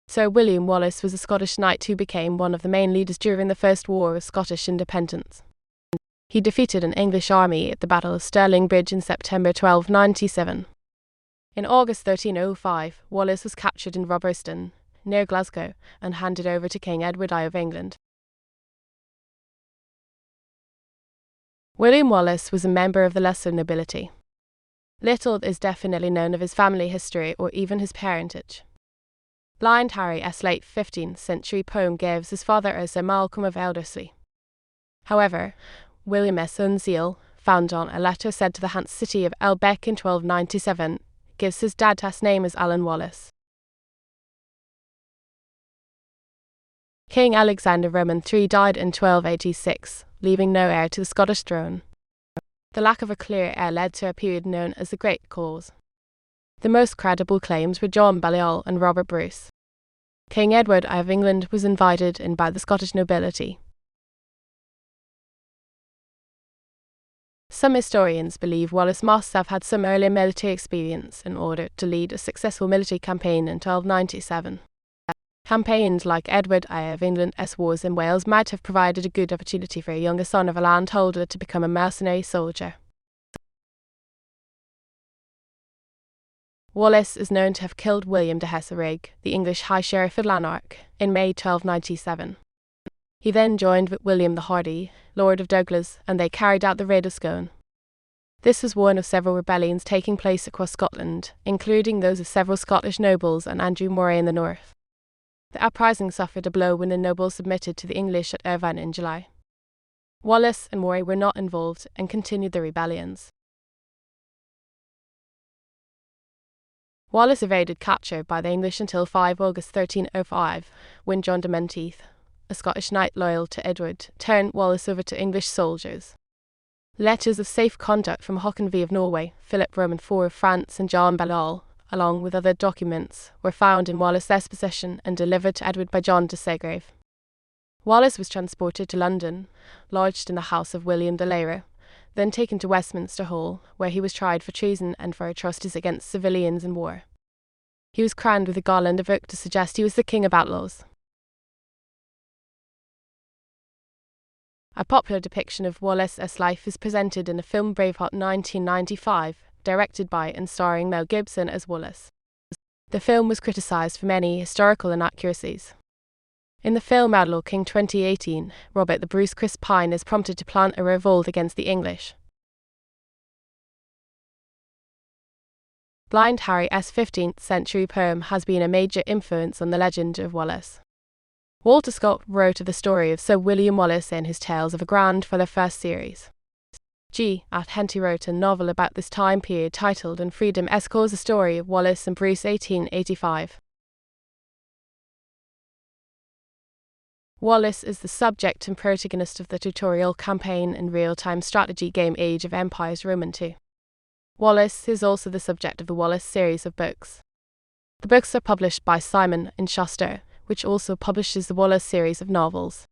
Sir William Wallace was a Scottish knight who became one of the main leaders during the First War of Scottish Independence. He defeated an English army at the Battle of Stirling Bridge in September 1297. In August 1305, Wallace was captured in Robertson, near Glasgow, and handed over to King Edward I of England. William Wallace was a member of the lesser nobility. Little is definitely known of his family history or even his parentage. Blind Harry's late 15th century poem gives his father as Sir Malcolm of Elderslie. However, William's own seal, found on a letter sent to the Hanse city of Elbeck in 1297, gives his dad's name as Alan Wallace. King Alexander Roman III died in 1286, leaving no heir to the Scottish throne. The lack of a clear heir led to a period known as the Great Cause. The most credible claims were John Balliol and Robert Bruce. King Edward I of England was invited in by the Scottish nobility. Some historians believe Wallace must have had some earlier military experience in order to lead a successful military campaign in 1297. Campaigns like Edward I of England's wars in Wales might have provided a good opportunity for a younger son of a landholder to become a mercenary soldier. Wallace is known to have killed William de Hesse-Rigg, the English High Sheriff of Lanark, in May 1297. He then joined with William the Hardy, Lord of Douglas, and they carried out the Raid of Scone. This was one of several rebellions taking place across Scotland, including those of several Scottish nobles and Andrew Moray in the north. The uprising suffered a blow when the nobles submitted to the English at Irvine in July. Wallace and Moray were not involved and continued the rebellions. Wallace evaded capture by the English until 5 August 1305, when John de Menteith, a Scottish knight loyal to Edward, turned Wallace over to English soldiers. Letters of safe conduct from Håkon V of Norway, Philip Roman IV of France, and John Balliol, along with other documents, were found in Wallace's possession and delivered to Edward by John de Segrave. Wallace was transported to London, lodged in the house of William de Layra, then taken to Westminster Hall, where he was tried for treason and for atrocities against civilians in war. He was crowned with a garland of oak to suggest he was the king of outlaws. A popular depiction of Wallace's life is presented in the film Braveheart 1995, directed by and starring Mel Gibson as Wallace. The film was criticised for many historical inaccuracies. In the film Outlaw King 2018, Robert the Bruce Chris Pine is prompted to plant a revolt against the English. Blind Harry's 15th century poem has been a major influence on the legend of Wallace. Walter Scott wrote of the story of Sir William Wallace in his Tales of a Grand for the first series. Henty wrote a novel about this time period titled And Freedom Escorts the story of Wallace and Bruce 1885. Wallace is the subject and protagonist of the tutorial campaign and real-time strategy game Age of Empires Roman II. Wallace is also the subject of the Wallace series of books. The books are published by Simon & Schuster, which also publishes the Wallace series of novels.